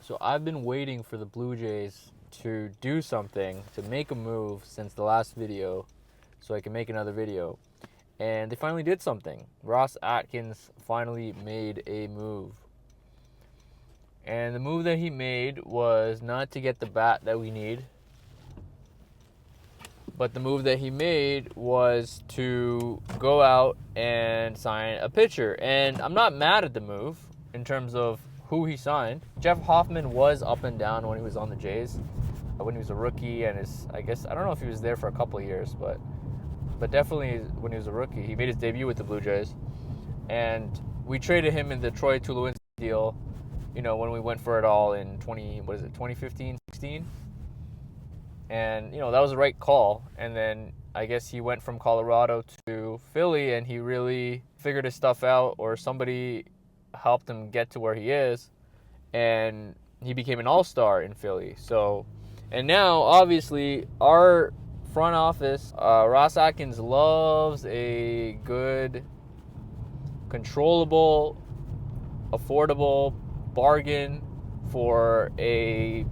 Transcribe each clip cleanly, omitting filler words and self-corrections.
So I've been waiting for the Blue Jays to do something, to make a move since the last video so I can make another video. And they finally did something. Ross Atkins finally made a move. And the move that he made was not to get the bat that we need, but the move that he made was to go out and sign a pitcher. And I'm not mad at the move in terms of who he signed. Jeff Hoffman was up and down when he was on the Jays, when he was a rookie, and I don't know if he was there for a couple of years, but definitely when he was a rookie, he made his debut with the Blue Jays, and we traded him in the Troy Tulowitzki deal, when we went for it all in 2015, 16, and that was the right call. And then I guess he went from Colorado to Philly, and he really figured his stuff out, or somebody helped him get to where he is, and he became an all-star in Philly. So, and now obviously our front office, Ross Atkins loves a good, controllable, affordable bargain for a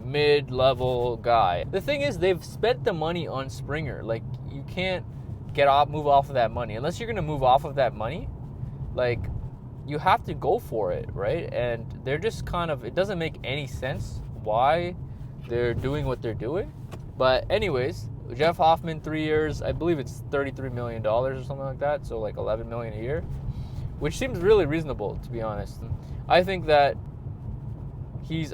mid-level guy. The thing is, they've spent the money on Springer. Like, you can't move off of that money unless you're gonna move off of that money. Like, you have to go for it, right? And they're just it doesn't make any sense why they're doing what they're doing. But anyways, Jeff Hoffman, 3 years, I believe it's $33 million or something like that, so like $11 million a year, which seems really reasonable, to be honest. I think that he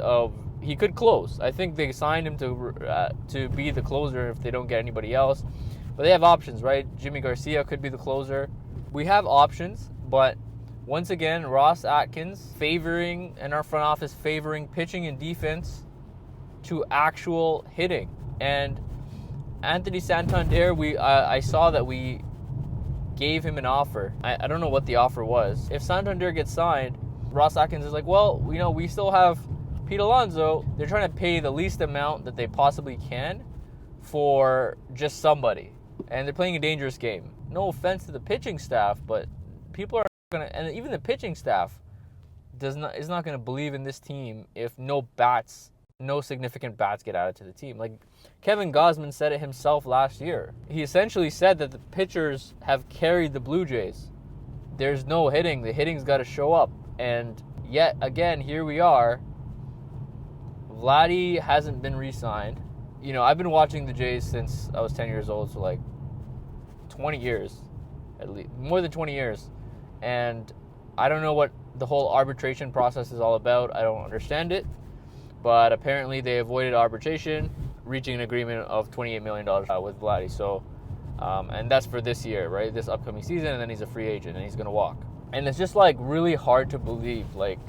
could close. I think they signed him to be the closer if they don't get anybody else. But they have options, right? Jimmy Garcia could be the closer. We have options, but once again, Ross Atkins and our front office favoring pitching and defense to actual hitting. And Anthony Santander, I saw that we gave him an offer. I don't know what the offer was. If Santander gets signed, Ross Atkins is like, well, we still have Pete Alonso. They're trying to pay the least amount that they possibly can for just somebody. And they're playing a dangerous game. No offense to the pitching staff, but people are and even the pitching staff is not going to believe in this team if no significant bats get added to the team. Like Kevin Gausman said it himself last year. He essentially said that the pitchers have carried the Blue Jays. There's no hitting. The hitting's got to show up. And yet again, here we are. Vladdy hasn't been re-signed. I've been watching the Jays since I was 10 years old, so like 20 years, at least more than 20 years. And I don't know what the whole arbitration process is all about. I don't understand it. But apparently they avoided arbitration, reaching an agreement of $28 million with Vladdy. So, and that's for this year, right? This upcoming season, and then he's a free agent, and he's going to walk. And it's just, like, really hard to believe. Like,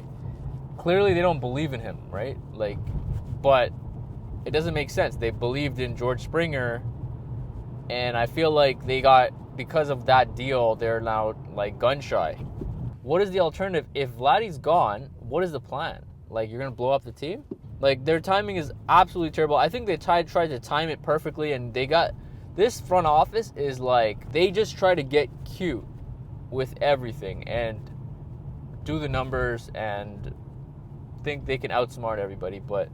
clearly they don't believe in him, right? Like, but it doesn't make sense. They believed in George Springer, and I feel like because of that deal, they're now, like, gun-shy. What is the alternative? If Vladdy's gone, what is the plan? Like, you're going to blow up the team? Like, their timing is absolutely terrible. I think they tried to time it perfectly, and this front office is like, they just try to get cute with everything and do the numbers and think they can outsmart everybody. But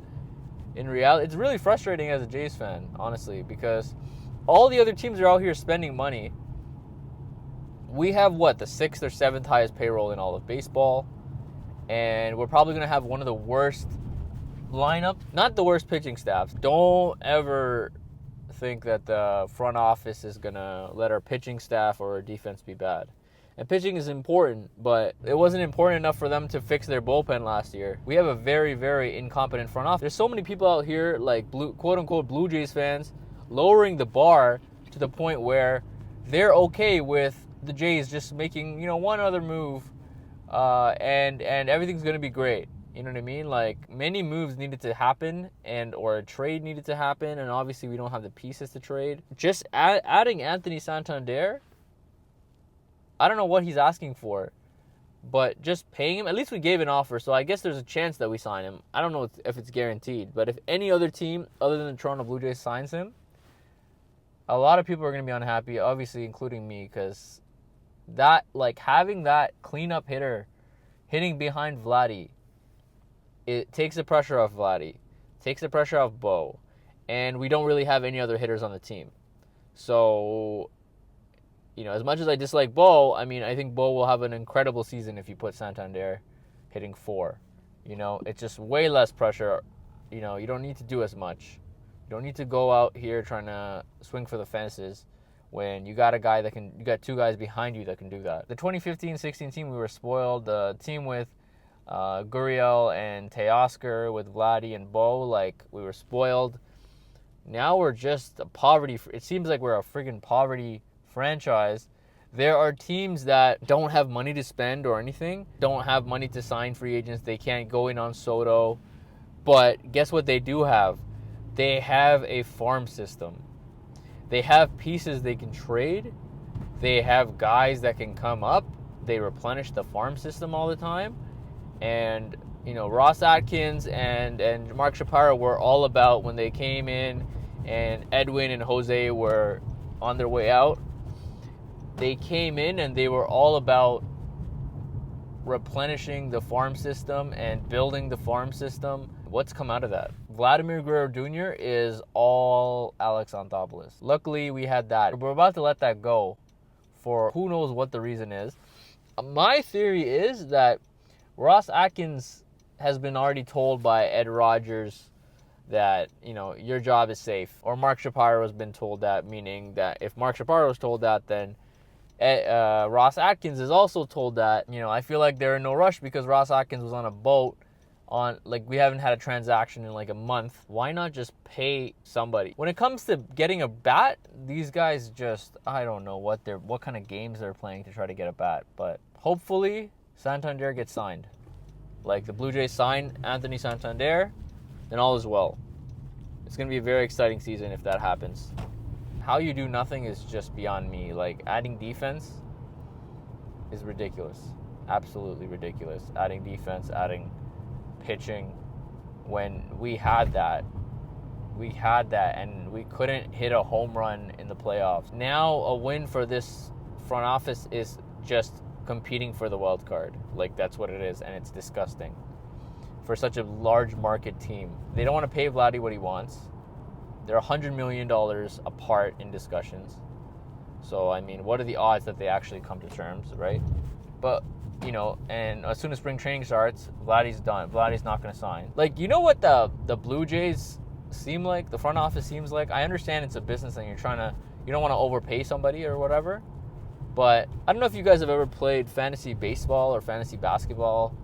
in reality, it's really frustrating as a Jays fan, honestly, because all the other teams are out here spending money. We have, the 6th or 7th highest payroll in all of baseball. And we're probably going to have one of the worst lineups, not the worst pitching staffs. Don't ever think that the front office is going to let our pitching staff or our defense be bad. And pitching is important, but it wasn't important enough for them to fix their bullpen last year. We have a very, very incompetent front office. There's so many people out here, like quote-unquote Blue Jays fans, lowering the bar to the point where they're okay with the Jays just making, one other move, and everything's going to be great. You know what I mean? Like, many moves needed to happen, or a trade needed to happen, and obviously we don't have the pieces to trade. Just adding Anthony Santander, I don't know what he's asking for, but just paying him, at least we gave an offer, so I guess there's a chance that we sign him. I don't know if it's guaranteed, but if any other team other than the Toronto Blue Jays signs him, a lot of people are going to be unhappy, obviously including me, because having that cleanup hitter hitting behind Vladdy it takes the pressure off Vladdy, takes the pressure off Bo, and we don't really have any other hitters on the team. So, as much as I dislike Bo, I mean, I think Bo will have an incredible season if you put Santander hitting 4. It's just way less pressure. You don't need to do as much. You don't need to go out here trying to swing for the fences when you got you got 2 guys behind you that can do that. The 2015-16 team, we were spoiled. The team with Gurriel and Teoscar, with Vladdy and Bo, we were spoiled. Now we're just it seems like we're a friggin' poverty franchise. There are teams that don't have money to spend or anything, don't have money to sign free agents. They can't go in on Soto. But guess what they do have? They have a farm system. They have pieces they can trade. They have guys that can come up. They replenish the farm system all the time. And, Ross Atkins and Mark Shapiro were all about, when they came in and Edwin and Jose were on their way out, they came in and they were all about replenishing the farm system and building the farm system. What's come out of that? Vladimir Guerrero Jr. is all Alex Anthopoulos. Luckily, we had that. We're about to let that go for who knows what the reason is. My theory is that Ross Atkins has been already told by Ed Rogers that, your job is safe. Or Mark Shapiro has been told that, meaning that if Mark Shapiro was told that, then Ross Atkins is also told that. I feel like they're in no rush because Ross Atkins was on a boat we haven't had a transaction in a month. Why not just pay somebody? When it comes to getting a bat, these guys just, I don't know what kind of games they're playing to try to get a bat. But hopefully Santander gets signed. The Blue Jays sign Anthony Santander, then all is well. It's going to be a very exciting season if that happens. How you do nothing is just beyond me. Adding defense is ridiculous. Absolutely ridiculous. Adding defense, adding pitching, when we had that and we couldn't hit a home run in the playoffs. Now a win for this front office is just competing for the wild card. That's what it is, and it's disgusting for such a large market team. They don't want to pay Vladdy what he wants. They're $100 million apart in discussions. So, what are the odds that they actually come to terms, right? But, and as soon as spring training starts, Vladdy's done. Vladdy's not going to sign. What the Blue Jays seem like, the front office seems like? I understand it's a business and you don't want to overpay somebody or whatever. But I don't know if you guys have ever played fantasy baseball or fantasy basketball,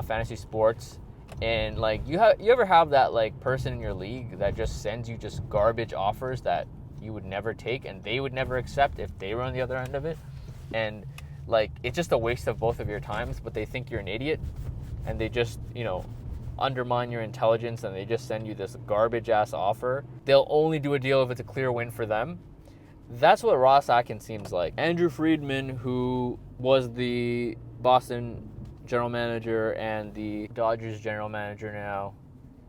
fantasy sports. And you ever have that person in your league that just sends you just garbage offers that you would never take and they would never accept if they were on the other end of it, and it's just a waste of both of your times, but they think you're an idiot and they just undermine your intelligence and they just send you this garbage ass offer. They'll only do a deal if it's a clear win for them. That's what Ross Atkins seems like. Andrew Friedman, who was the Boston general manager and the Dodgers general manager now,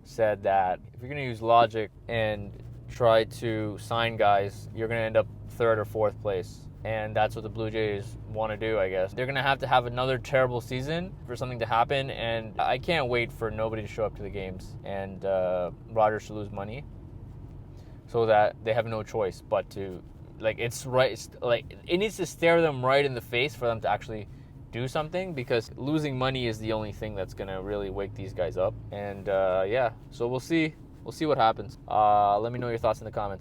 said that if you're going to use logic and try to sign guys, you're going to end up 3rd or 4th place. And that's what the Blue Jays want to do, I guess. They're going to have another terrible season for something to happen, and I can't wait for nobody to show up to the games and Rogers to lose money so that they have no choice but to, it needs to stare them right in the face for them to actually do something, because losing money is the only thing that's going to really wake these guys up. And so we'll see what happens. Let me know your thoughts in the comments.